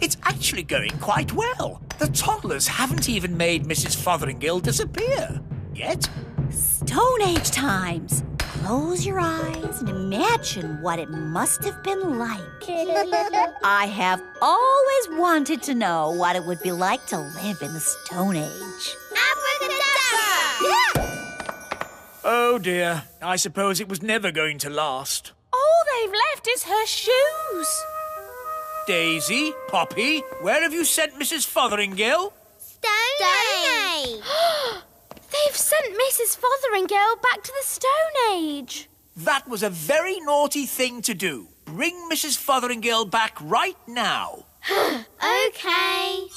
It's actually going quite well. The toddlers haven't even made Mrs. Fotheringill disappear. Yet. Stone Age times. Close your eyes and imagine what it must have been like. I have always wanted to know what it would be like to live in the Stone Age. Abracadabra! Oh dear, I suppose it was never going to last. All they've left is her shoes. Daisy, Poppy, where have you sent Mrs. Fotheringill? Stone Age. They've sent Mrs. Fotheringill back to the Stone Age. That was a very naughty thing to do. Bring Mrs. Fotheringill back right now. Okay.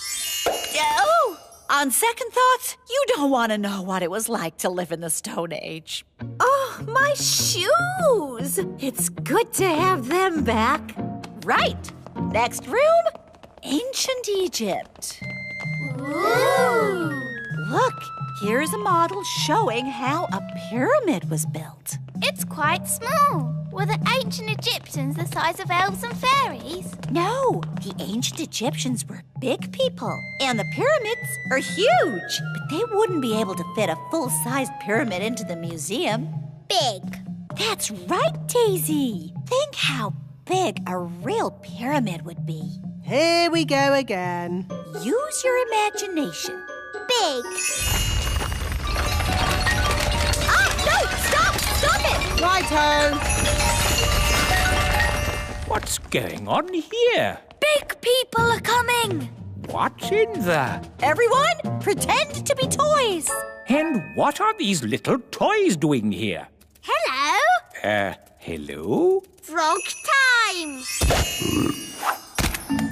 Oh! On second thoughts, you don't want to know what it was like to live in the Stone Age. Oh, my shoes! It's good to have them back. Right. Next room, Ancient Egypt. Ooh. Look, here's a model showing how a pyramid was built. It's quite small. Were the ancient Egyptians the size of elves and fairies? No, the ancient Egyptians were big people, and the pyramids are huge. But they wouldn't be able to fit a full-sized pyramid into the museum. Big. That's right, Daisy. Think how big a real pyramid would be. Here we go again. Use your imagination. Big. Ah, no! Stop! Stop it! Righto. What's going on here? Big people are coming! What's in there? Everyone, pretend to be toys. And what are these little toys doing here? Hello? Hello? Frog time!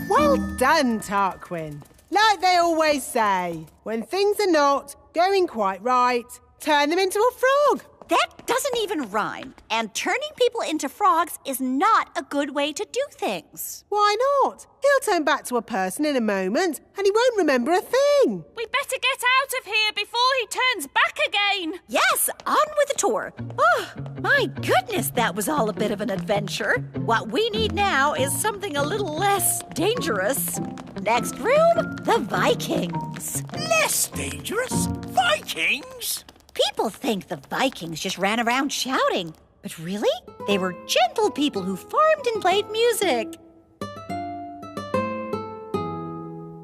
Well done, Tarquin. Like they always say, when things are not going quite right, turn them into a frog. That doesn't even rhyme. And turning people into frogs is not a good way to do things. Why not? He'll turn back to a person in a moment and he won't remember a thing. We better get out of here before he turns back again. Yes, on with the tour. Oh, my goodness, that was all a bit of an adventure. What we need now is something a little less dangerous. Next room, the Vikings. Less dangerous? Vikings? People think the Vikings just ran around shouting. But really, they were gentle people who farmed and played music.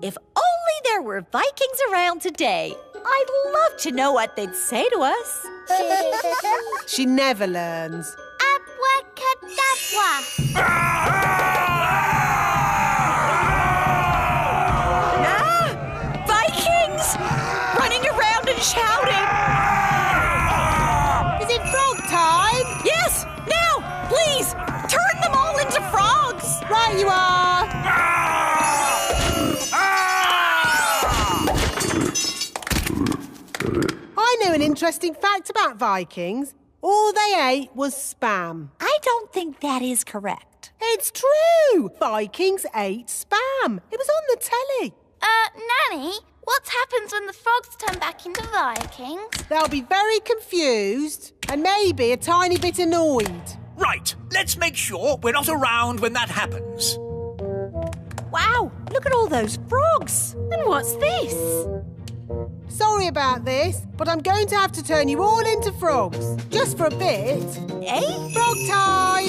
If only there were Vikings around today. I'd love to know what they'd say to us. She never learns. Vikings! Running around and shouting. Is it frog time? Yes, now, please, turn them all into frogs. Right you are. I know an interesting fact about Vikings. All they ate was spam. I don't think that is correct. It's true. Vikings ate spam. It was on the telly. Nanny, what happens when the frogs turn back into Vikings? They'll be very confused and maybe a tiny bit annoyed. Right, let's make sure we're not around when that happens. Wow, look at all those frogs. And what's this? Sorry about this, but I'm going to have to turn you all into frogs. Just for a bit. Eh? Frog time!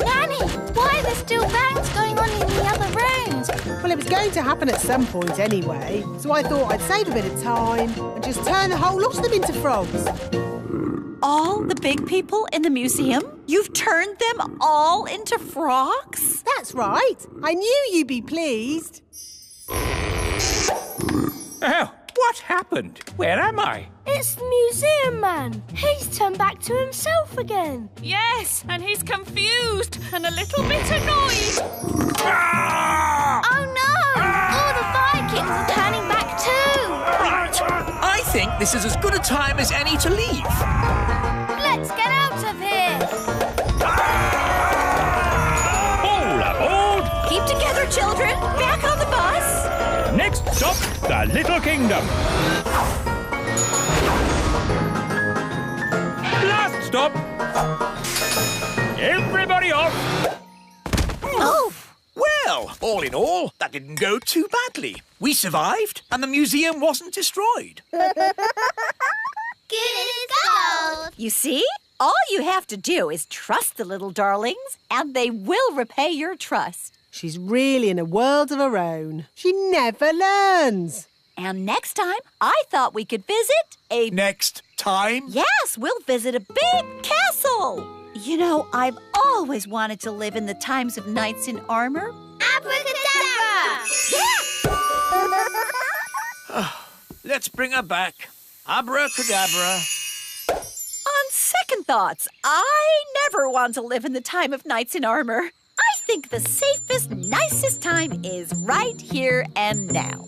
Nanny, why are there still bangs going on in the other rooms? Well, it was going to happen at some point anyway, so I thought I'd save a bit of time and just turn the whole lot of them into frogs. All the big people in the museum? You've turned them all into frogs? That's right. I knew you'd be pleased. Oh, what happened? Where am I? It's the museum man. He's turned back to himself again. Yes, and he's confused and a little bit annoyed. Oh no! All the Vikings are turning back too! Right, I think this is as good a time as any to leave. Let's get out of here! Hold up, hold! Keep together, children. Back on the bus. Next stop, the Little Kingdom. Last stop. Everybody off. Oh! Well, all in all, that didn't go too badly. We survived, and the museum wasn't destroyed. Good as gold! You see? All you have to do is trust the little darlings, and they will repay your trust. She's really in a world of her own. She never learns. And next time, I thought we could visit a... Next time? Yes, we'll visit a big castle. You know, I've always wanted to live in the times of knights in armor. Abracadabra! Let's bring her back. Abracadabra. On second thoughts, I never want to live in the time of knights in armor. I think the safest, nicest time is right here and now.